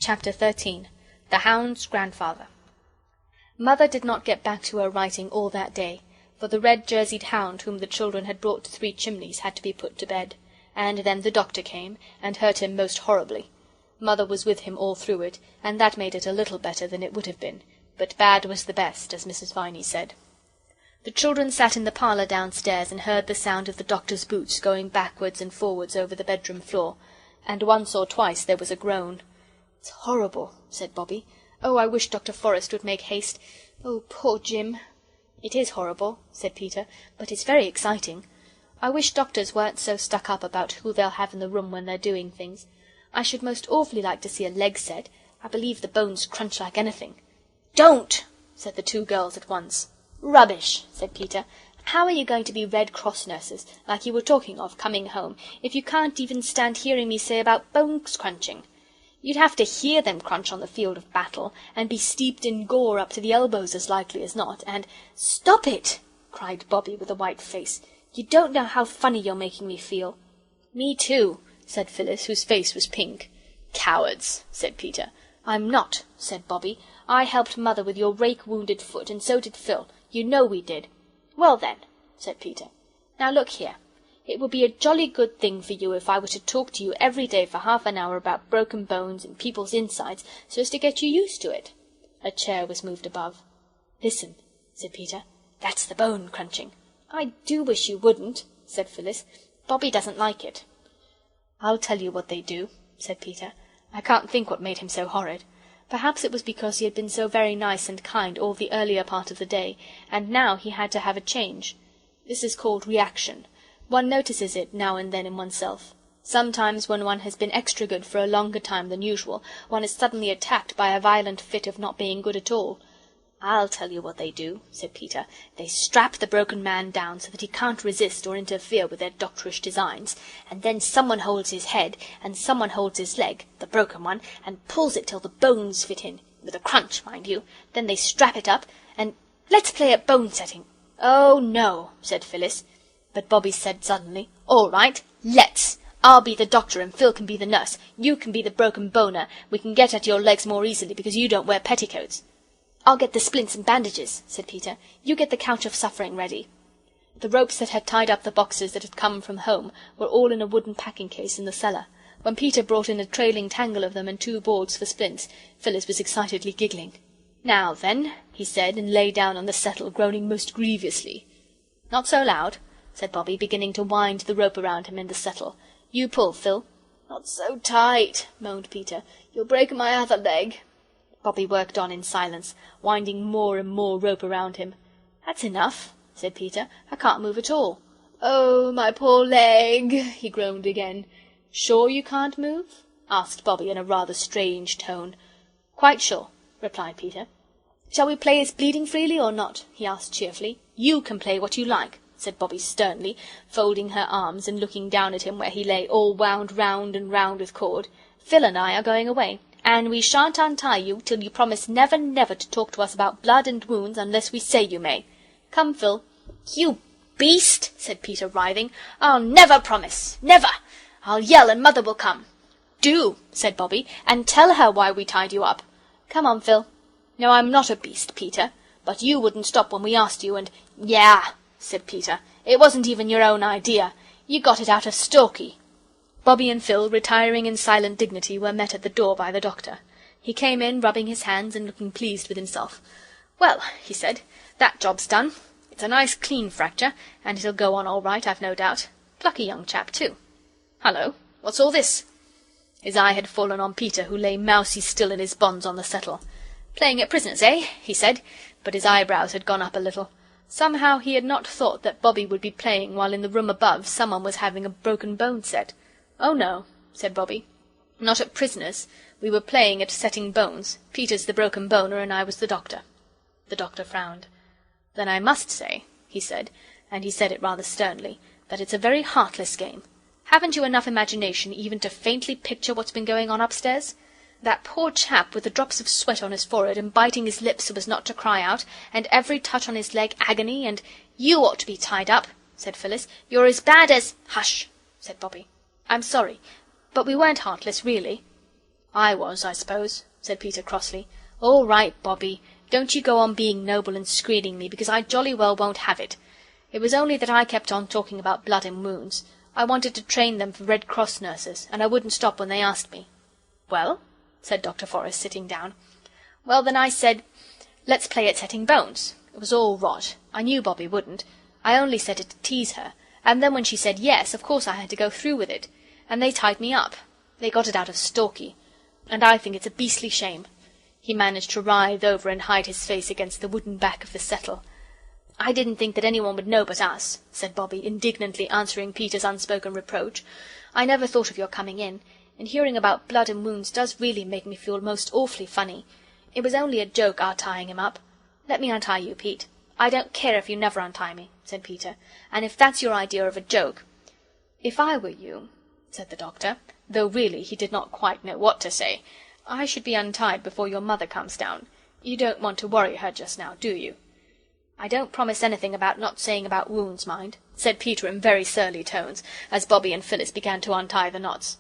Chapter 13. The Hound's Grandfather. Mother did not get back to her writing all that day, for the red-jerseyed hound whom the children had brought to Three Chimneys had to be put to bed, and then the doctor came, and hurt him most horribly. Mother was with him all through it, and that made it a little better than it would have been, but bad was the best, as Mrs. Viney said. The children sat in the parlour downstairs and heard the sound of the doctor's boots going backwards and forwards over the bedroom floor, and once or twice there was a groan. "It's horrible," said Bobby. "Oh, I wish Dr. Forrest would make haste. Oh, poor Jim." "It is horrible," said Peter, "but it's very exciting. I wish doctors weren't so stuck up about who they'll have in the room when they're doing things. I should most awfully like to see a leg set. I believe the bones crunch like anything." "Don't!" said the two girls at once. "Rubbish!" said Peter. "How are you going to be Red Cross nurses, like you were talking of, coming home, if you can't even stand hearing me say about bones crunching? You'd have to hear them crunch on the field of battle, and be steeped in gore up to the elbows as likely as not, and—" "Stop it!" cried Bobby with a white face. "You don't know how funny you're making me feel." "Me too," said Phyllis, whose face was pink. "Cowards," said Peter. "I'm not," said Bobby. "I helped Mother with your rake-wounded foot, and so did Phil. You know we did." "Well, then," said Peter. "Now look here. It would be a jolly good thing for you if I were to talk to you every day for half an hour about broken bones and people's insides, so as to get you used to it." A chair was moved above. "Listen," said Peter. "That's the bone crunching." "I do wish you wouldn't," said Phyllis. "Bobby doesn't like it." "I'll tell you what they do," said Peter. "I can't think what made him so horrid. Perhaps it was because he had been so very nice and kind all the earlier part of the day, and now he had to have a change. This is called reaction. One notices it now and then in oneself. Sometimes when one has been extra good for a longer time than usual, one is suddenly attacked by a violent fit of not being good at all. "I'll tell you what they do," said Peter. "They strap the broken man down so that he can't resist or interfere with their doctorish designs, and then someone holds his head, and someone holds his leg, the broken one, and pulls it till the bones fit in, with a crunch, mind you. Then they strap it up, and— Let's play at bone-setting." "Oh, no," said Phyllis. But Bobby said suddenly, "All right, let's. I'll be the doctor and Phil can be the nurse. You can be the broken boner. We can get at your legs more easily because you don't wear petticoats." "I'll get the splints and bandages," said Peter. "You get the couch of suffering ready." The ropes that had tied up the boxes that had come from home were all in a wooden packing-case in the cellar. When Peter brought in a trailing tangle of them and 2 boards for splints, Phyllis was excitedly giggling. "Now then," he said, and lay down on the settle, groaning most grievously. "Not so loud," said Bobby, beginning to wind the rope around him in the settle. "You pull, Phil." "Not so tight," moaned Peter. "You'll break my other leg." Bobby worked on in silence, winding more and more rope around him. "That's enough," said Peter. "I can't move at all." "Oh, my poor leg," he groaned again. "Sure you can't move?" asked Bobby in a rather strange tone. "Quite sure," replied Peter. "Shall we play as bleeding freely or not?" he asked cheerfully. "You can play what you like," said Bobby sternly, folding her arms and looking down at him where he lay all wound round and round with cord. "Phil and I are going away, and we shan't untie you till you promise never, never to talk to us about blood and wounds unless we say you may. Come, Phil." "You beast," said Peter, writhing. "I'll never promise. Never. I'll yell and Mother will come." "Do," said Bobby, "and tell her why we tied you up. Come on, Phil." "No, I'm not a beast, Peter. But you wouldn't stop when we asked you, and—" "Yah," said Peter. "It wasn't even your own idea. You got it out of Stalky." Bobby and Phil, retiring in silent dignity, were met at the door by the doctor. He came in, rubbing his hands and looking pleased with himself. "Well," he said, "that job's done. It's a nice clean fracture, and it'll go on all right, I've no doubt. Plucky young chap, too. Hullo, what's all this?" His eye had fallen on Peter, who lay mousy still in his bonds on the settle. "Playing at prisoners, eh?" he said, but his eyebrows had gone up a little. Somehow he had not thought that Bobby would be playing while in the room above someone was having a broken bone set. "Oh, no," said Bobby. "Not at prisoners. We were playing at setting bones. Peter's the broken boner, and I was the doctor." The doctor frowned. "Then I must say," he said, and he said it rather sternly, "that it's a very heartless game. Haven't you enough imagination even to faintly picture what's been going on upstairs? That poor chap with the drops of sweat on his forehead and biting his lips so as not to cry out, and every touch on his leg agony, and—" "You ought to be tied up," said Phyllis. "You're as bad as—" "Hush," said Bobby. "I'm sorry, but we weren't heartless, really." "I was, I suppose," said Peter crossly. "All right, Bobby. Don't you go on being noble and screening me, because I jolly well won't have it. It was only that I kept on talking about blood and wounds. I wanted to train them for Red Cross nurses, and I wouldn't stop when they asked me." "Well?" said Dr. Forrest, sitting down. "Well, then I said, 'Let's play at setting bones.' It was all rot. I knew Bobby wouldn't. I only said it to tease her, and then when she said yes, of course I had to go through with it. And they tied me up. They got it out of Stalky. And I think it's a beastly shame." He managed to writhe over and hide his face against the wooden back of the settle. "I didn't think that anyone would know but us," said Bobby, indignantly answering Peter's unspoken reproach. "I never thought of your coming in, and hearing about blood and wounds does really make me feel most awfully funny. It was only a joke, our tying him up. Let me untie you, Pete." "I don't care if you never untie me," said Peter, "and if that's your idea of a joke—" "If I were you," said the doctor, though really he did not quite know what to say, "I should be untied before your mother comes down. You don't want to worry her just now, do you?" "I don't promise anything about not saying about wounds, mind," said Peter in very surly tones, as Bobby and Phyllis began to untie the knots.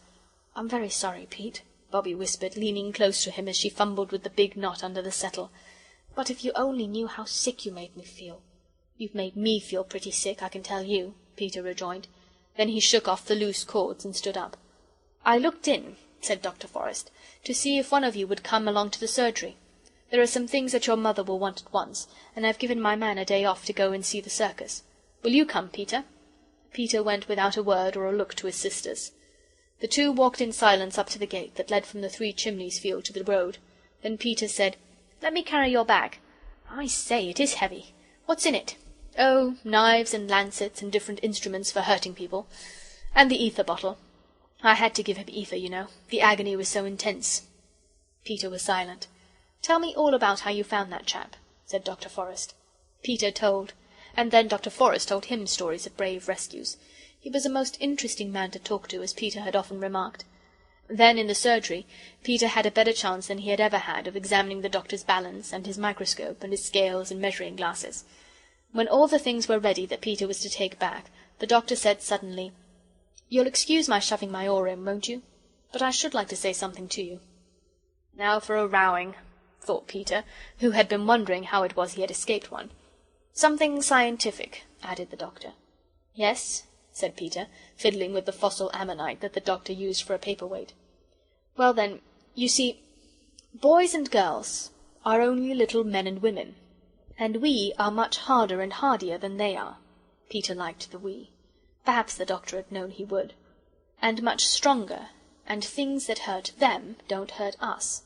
"I'm very sorry, Pete," Bobby whispered, leaning close to him as she fumbled with the big knot under the settle. "But if you only knew how sick you made me feel." "You've made me feel pretty sick, I can tell you," Peter rejoined. Then he shook off the loose cords and stood up. "I looked in," said Dr. Forrest, "to see if one of you would come along to the surgery. There are some things that your mother will want at once, and I've given my man a day off to go and see the circus. Will you come, Peter?" Peter went without a word or a look to his sisters. The two walked in silence up to the gate that led from the Three Chimneys field to the road. Then Peter said, "Let me carry your bag. I say, it is heavy. What's in it?" "Oh, knives and lancets and different instruments for hurting people. And the ether bottle. I had to give him ether, you know. The agony was so intense." Peter was silent. "Tell me all about how you found that chap," said Dr. Forrest. Peter told, and then Dr. Forrest told him stories of brave rescues. He was a most interesting man to talk to, as Peter had often remarked. Then in the surgery Peter had a better chance than he had ever had of examining the doctor's balance, and his microscope, and his scales and measuring glasses. When all the things were ready that Peter was to take back, the doctor said suddenly, "You'll excuse my shoving my oar in, won't you? But I should like to say something to you." "Now for a rowing," thought Peter, who had been wondering how it was he had escaped one. "Something scientific," added the doctor. "Yes," said Peter, fiddling with the fossil ammonite that the doctor used for a paperweight. "Well then, you see, boys and girls are only little men and women, and we are much harder and hardier than they are." Peter liked the we. Perhaps the doctor had known he would. "And much stronger, and things that hurt them don't hurt us.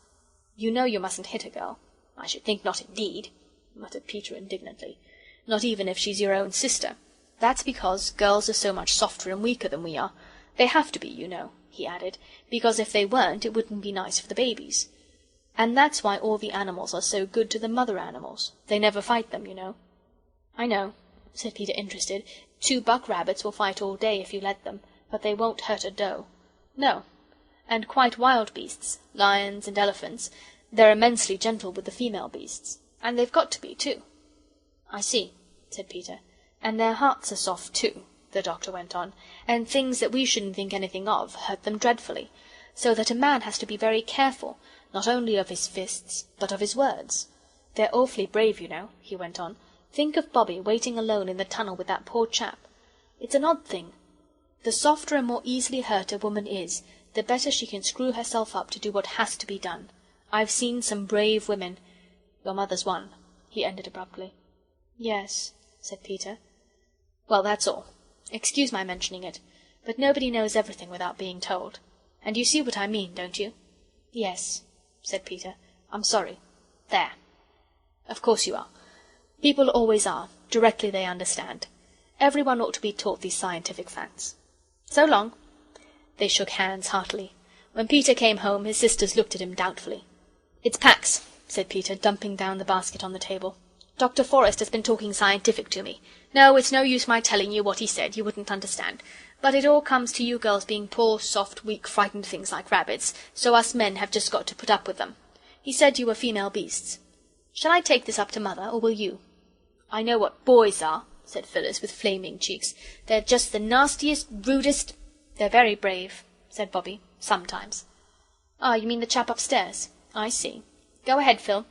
You know you mustn't hit a girl." "I should think not indeed," muttered Peter indignantly. "Not even if she's your own sister. That's because girls are so much softer and weaker than we are. They have to be, you know," he added, "because if they weren't it wouldn't be nice for the babies. And that's why all the animals are so good to the mother animals. They never fight them, you know." "I know," said Peter, interested. "Two buck rabbits will fight all day if you let them, but they won't hurt a doe." "No. And quite wild beasts, lions and elephants, they're immensely gentle with the female beasts. And they've got to be, too." "I see," said Peter. "And their hearts are soft, too," the doctor went on, "and things that we shouldn't think anything of hurt them dreadfully, so that a man has to be very careful, not only of his fists, but of his words. They're awfully brave, you know," he went on. "Think of Bobby waiting alone in the tunnel with that poor chap. It's an odd thing. The softer and more easily hurt a woman is, the better she can screw herself up to do what has to be done. I've seen some brave women. Your mother's one," he ended abruptly. "Yes," said Peter. "Well, that's all. Excuse my mentioning it, but nobody knows everything without being told. And you see what I mean, don't you?" "Yes," said Peter. "I'm sorry. There." "Of course you are. People always are, directly they understand. Everyone ought to be taught these scientific facts. So long." They shook hands heartily. When Peter came home, his sisters looked at him doubtfully. "It's Pax," said Peter, dumping down the basket on the table. "Dr. Forrest has been talking scientific to me. No, it's no use my telling you what he said, you wouldn't understand. But it all comes to you girls being poor, soft, weak, frightened things like rabbits, so us men have just got to put up with them. He said you were female beasts. Shall I take this up to Mother, or will you?" "I know what boys are," said Phyllis, with flaming cheeks. "They're just the nastiest, rudest—" "They're very brave," said Bobby, "sometimes." Ah, you mean the chap upstairs? I see. Go ahead, Phil.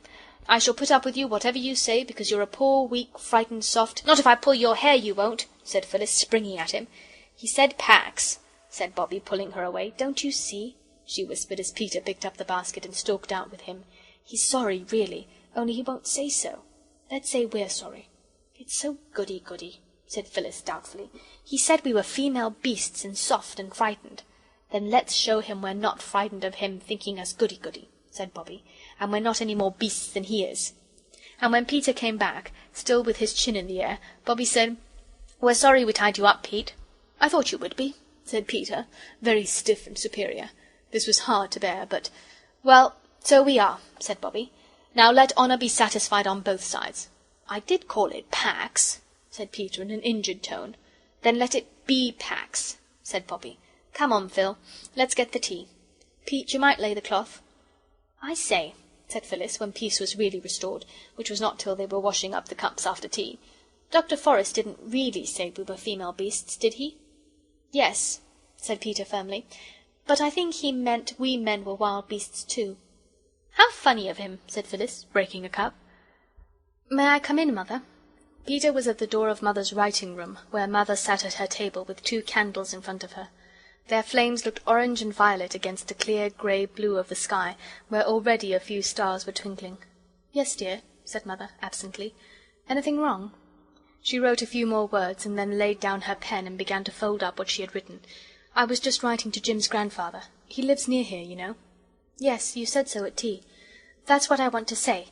I shall put up with you whatever you say, because you're a poor, weak, frightened, soft—" "Not if I pull your hair, you won't," said Phyllis, springing at him. "He said Pax," said Bobbie, pulling her away. "Don't you see?" she whispered as Peter picked up the basket and stalked out with him. "He's sorry, really, only he won't say so. Let's say we're sorry." "It's so goody-goody," said Phyllis doubtfully. "He said we were female beasts and soft and frightened." "Then let's show him we're not frightened of him thinking us goody-goody," said Bobbie, "and we're not any more beasts than he is." And when Peter came back, still with his chin in the air, Bobbie said, "We're sorry we tied you up, Pete." "I thought you would be," said Peter, very stiff and superior. This was hard to bear, but— "Well, so we are," said Bobbie. "Now let honour be satisfied on both sides." "I did call it Pax," said Peter in an injured tone. "Then let it be Pax," said Bobbie. "Come on, Phil, let's get the tea. Pete, you might lay the cloth." "I say," said Phyllis, when peace was really restored, which was not till they were washing up the cups after tea, "Dr. Forrest didn't really say we were female beasts, did he?" "Yes," said Peter firmly, "but I think he meant we men were wild beasts too." "How funny of him," said Phyllis, breaking a cup. "May I come in, Mother?" Peter was at the door of Mother's writing-room, where Mother sat at her table with 2 candles in front of her. Their flames looked orange and violet against the clear grey blue of the sky, where already a few stars were twinkling. "Yes, dear," said Mother, absently. "Anything wrong?" She wrote a few more words, and then laid down her pen and began to fold up what she had written. "I was just writing to Jim's grandfather. He lives near here, you know." "Yes, you said so at tea. That's what I want to say.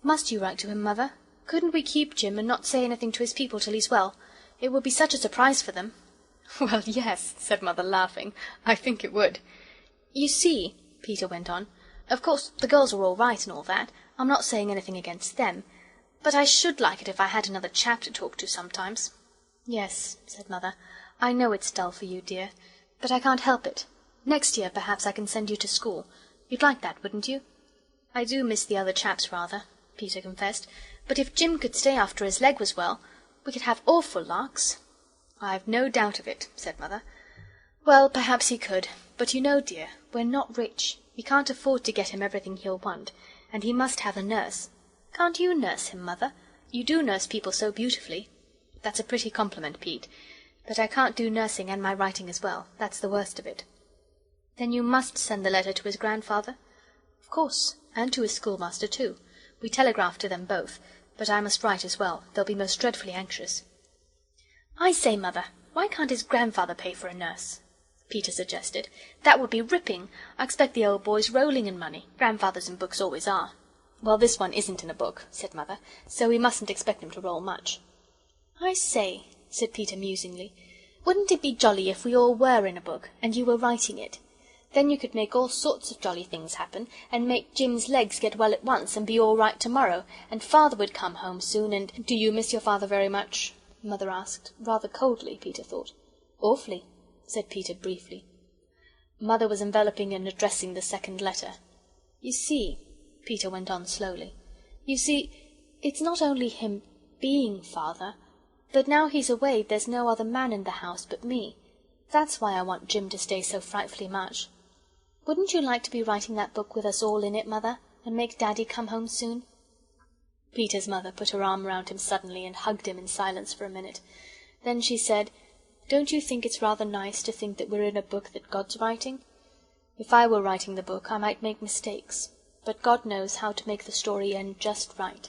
Must you write to him, Mother? Couldn't we keep Jim and not say anything to his people till he's well? It would be such a surprise for them." "Well, yes," said Mother, laughing. "I think it would." "You see," Peter went on, "of course the girls are all right and all that. I'm not saying anything against them. But I should like it if I had another chap to talk to sometimes." "Yes," said Mother. "I know it's dull for you, dear. But I can't help it. Next year perhaps I can send you to school. You'd like that, wouldn't you?" "I do miss the other chaps rather," Peter confessed. "But if Jim could stay after his leg was well, we could have awful larks." "I've no doubt of it," said Mother. "Well, perhaps he could. But you know, dear, we're not rich. We can't afford to get him everything he'll want. And he must have a nurse. Can't you nurse him, Mother? You do nurse people so beautifully." "That's a pretty compliment, Pete. But I can't do nursing and my writing as well. That's the worst of it." "Then you must send the letter to his grandfather?" "Of course, and to his schoolmaster too. We telegraphed to them both. But I must write as well. They'll be most dreadfully anxious." "I say, Mother, why can't his grandfather pay for a nurse?" Peter suggested. "That would be ripping. I expect the old boy's rolling in money. Grandfathers in books always are." "Well, this one isn't in a book," said Mother, "so we mustn't expect him to roll much." "I say," said Peter musingly, "wouldn't it be jolly if we all were in a book, and you were writing it? Then you could make all sorts of jolly things happen, and make Jim's legs get well at once and be all right tomorrow, and Father would come home soon, and—" "Do you miss your father very much?" Mother asked, rather coldly, Peter thought. "Awfully," said Peter briefly. Mother was enveloping and addressing the second letter. "You see," Peter went on slowly, "you see, it's not only him being Father, but now he's away there's no other man in the house but me. That's why I want Jim to stay so frightfully much. Wouldn't you like to be writing that book with us all in it, Mother, and make Daddy come home soon?" Peter's mother put her arm round him suddenly and hugged him in silence for a minute. Then she said, "Don't you think it's rather nice to think that we're in a book that God's writing? If I were writing the book I might make mistakes, but God knows how to make the story end just right,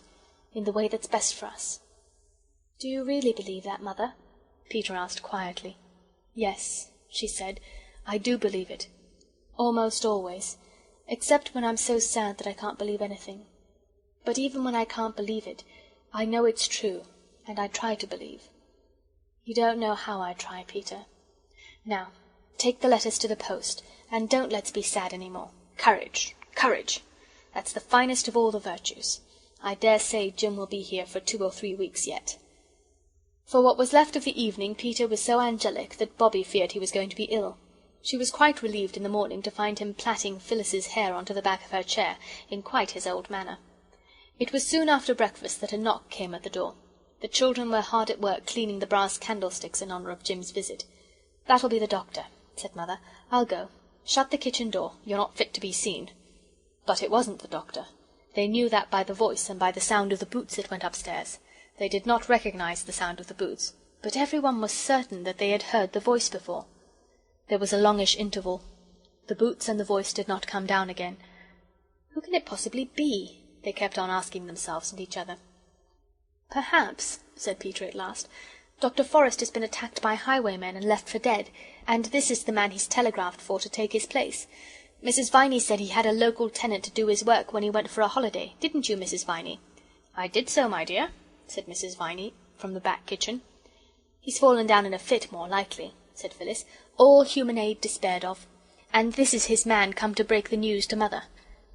in the way that's best for us." "Do you really believe that, Mother?" Peter asked quietly. "Yes," she said, "I do believe it. Almost always, except when I'm so sad that I can't believe anything. But even when I can't believe it, I know it's true, and I try to believe. You don't know how I try, Peter. Now, take the letters to the post, and don't let's be sad any more. Courage, courage! That's the finest of all the virtues. I dare say Jim will be here for 2 or 3 weeks yet." For what was left of the evening Peter was so angelic that Bobbie feared he was going to be ill. She was quite relieved in the morning to find him plaiting Phyllis's hair onto the back of her chair, in quite his old manner. It was soon after breakfast that a knock came at the door. The children were hard at work cleaning the brass candlesticks in honour of Jim's visit. "That'll be the doctor," said Mother. "I'll go. "Shut the kitchen door. You're not fit to be seen." But it wasn't the doctor. They knew that by the voice and by the sound of the boots that went upstairs. They did not recognize the sound of the boots, but everyone was certain that they had heard the voice before. There was a longish interval. The boots and the voice did not come down again. "Who can it possibly be?" they kept on asking themselves and each other. "Perhaps," said Peter at last, "Dr. Forrest has been attacked by highwaymen and left for dead, and this is the man he's telegraphed for to take his place. Mrs. Viney said he had a local tenant to do his work when he went for a holiday. Didn't you, Mrs. Viney?" "I did so, my dear," said Mrs. Viney from the back kitchen. "He's fallen down in a fit, more likely," said Phyllis. "All human aid despaired of. And this is his man come to break the news to Mother."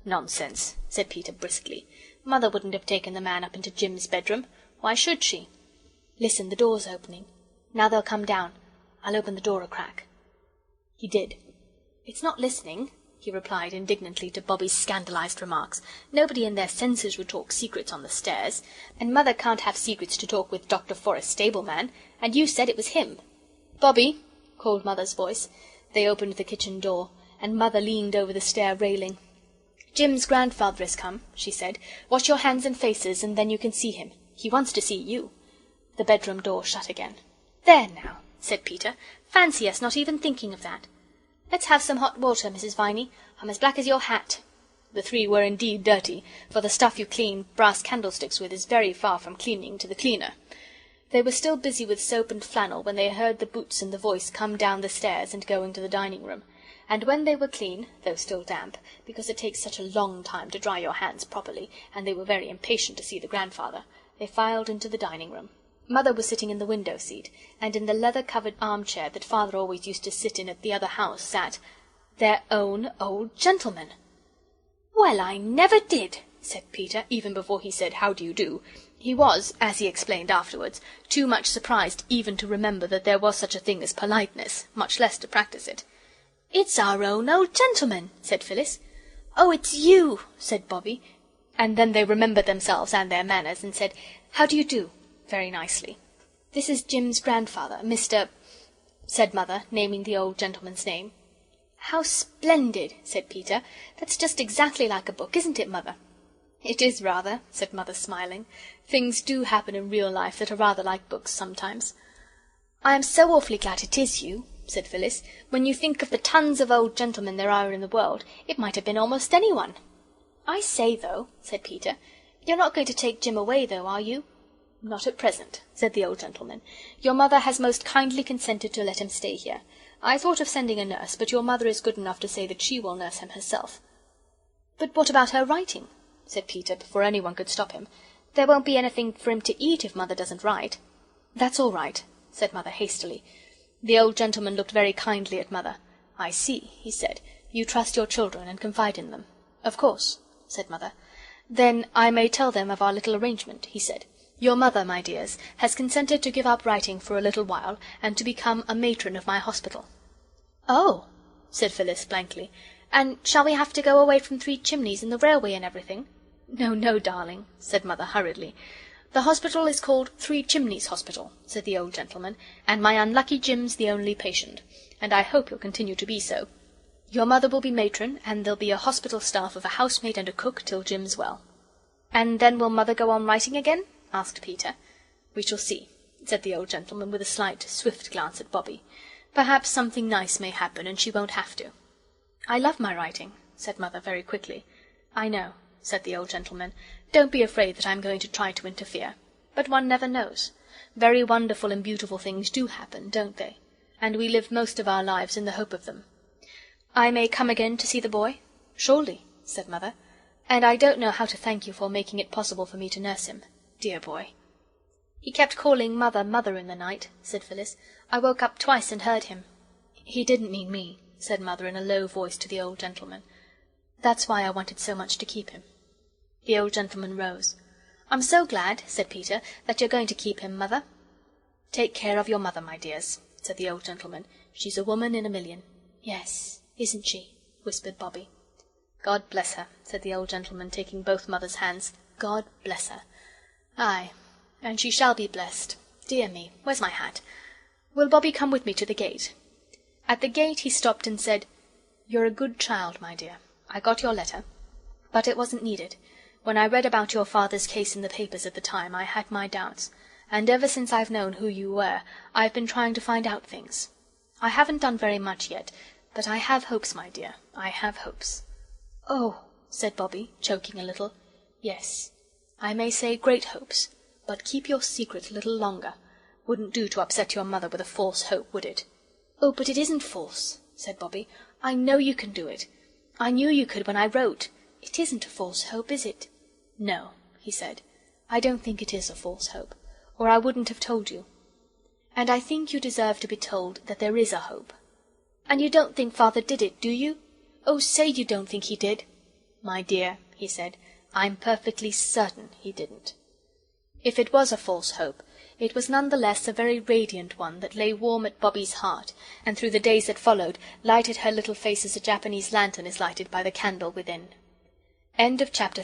"Nonsense," said Peter briskly. "Mother wouldn't have taken the man up into Jim's bedroom. Why should she? Listen, the door's opening. Now they'll come down. I'll open the door a crack." He did. "It's not listening," he replied indignantly to Bobby's scandalized remarks. "Nobody in their senses would talk secrets on the stairs. And Mother can't have secrets to talk with Dr. Forrest's stableman. And you said it was him." "Bobby," called Mother's voice. They opened the kitchen door, and Mother leaned over the stair railing. "Jim's grandfather has come," she said. "Wash your hands and faces, and then you can see him. He wants to see you." The bedroom door shut again. "There now," said Peter. "Fancy us not even thinking of that. Let's have some hot water, Mrs. Viney. I'm as black as your hat." The three were indeed dirty, for the stuff you clean brass candlesticks with is very far from cleaning to the cleaner. They were still busy with soap and flannel when they heard the boots and the voice come down the stairs and go into the dining-room. And when they were clean, though still damp, because it takes such a long time to dry your hands properly, and they were very impatient to see the grandfather, they filed into the dining-room. Mother was sitting in the window-seat, and in the leather-covered armchair that Father always used to sit in at the other house sat their own old gentleman. "Well, I never did," said Peter, even before he said, "How do you do?" He was, as he explained afterwards, too much surprised even to remember that there was such a thing as politeness, much less to practice it. "It's our own old gentleman," said Phyllis. "Oh, it's you," said Bobby. And then they remembered themselves and their manners, and said, "How do you do?" very nicely. "This is Jim's grandfather, Mr. said Mother, naming the old gentleman's name. "How splendid," said Peter. "That's just exactly like a book, isn't it, Mother?" "It is rather," said Mother, smiling. "Things do happen in real life that are rather like books sometimes." "I am so awfully glad it is you," said Phyllis. "When you think of the tons of old gentlemen there are in the world, it might have been almost anyone." "I say, though," said Peter, "you're not going to take Jim away, though, are you?" "Not at present," said the old gentleman. "Your mother has most kindly consented to let him stay here. I thought of sending a nurse, but your mother is good enough to say that she will nurse him herself." "But what about her writing?" said Peter, before anyone could stop him. "There won't be anything for him to eat if Mother doesn't write." "That's all right," said Mother hastily. The old gentleman looked very kindly at Mother. "I see," he said. "You trust your children and confide in them." "Of course," said Mother. "Then I may tell them of our little arrangement," he said. "Your mother, my dears, has consented to give up writing for a little while, and to become a matron of my hospital." "Oh," said Phyllis blankly. "And shall we have to go away from Three Chimneys and the railway and everything?" "No, no, darling," said Mother hurriedly. "The hospital is called Three Chimneys Hospital," said the old gentleman, "and my unlucky Jim's the only patient, and I hope he'll continue to be so. Your mother will be matron, and there'll be a hospital staff of a housemaid and a cook till Jim's well." "And then will Mother go on writing again?" asked Peter. "We shall see," said the old gentleman, with a slight, swift glance at Bobby. "Perhaps something nice may happen, and she won't have to." "I love my writing," said Mother very quickly. "I know," said the old gentleman. "Don't be afraid that I'm going to try to interfere. But one never knows. Very wonderful and beautiful things do happen, don't they? And we live most of our lives in the hope of them." "I may come again to see the boy?" "Surely," said Mother. "And I don't know how to thank you for making it possible for me to nurse him. Dear boy." "He kept calling Mother, Mother in the night," said Phyllis. "I woke up twice and heard him." "He didn't mean me," said Mother in a low voice to the old gentleman. "That's why I wanted so much to keep him." The old gentleman rose. "I'm so glad," said Peter, "that you're going to keep him, Mother." "Take care of your mother, my dears," said the old gentleman. "She's a woman in a million." "Yes, isn't she?" whispered Bobby. "God bless her," said the old gentleman, taking both Mother's hands. "God bless her. Aye, and she shall be blessed. Dear me, where's my hat? Will Bobby come with me to the gate?" At the gate he stopped and said, "You're a good child, my dear. I got your letter, but it wasn't needed. When I read about your father's case in the papers at the time, I had my doubts, and ever since I've known who you were, I've been trying to find out things. I haven't done very much yet, but I have hopes, my dear, I have hopes." "Oh," said Bobbie, choking a little. "Yes, I may say great hopes, but keep your secret a little longer. Wouldn't do to upset your mother with a false hope, would it?" "Oh, but it isn't false," said Bobbie. "I know you can do it. I knew you could when I wrote. It isn't a false hope, is it?" "No," he said, "I don't think it is a false hope, or I wouldn't have told you. And I think you deserve to be told that there is a hope." "And you don't think Father did it, do you? Oh, say you don't think he did." "My dear," he said, "I'm perfectly certain he didn't." If it was a false hope, it was none the less a very radiant one that lay warm at Bobbie's heart, and through the days that followed lighted her little face as a Japanese lantern is lighted by the candle within. End of chapter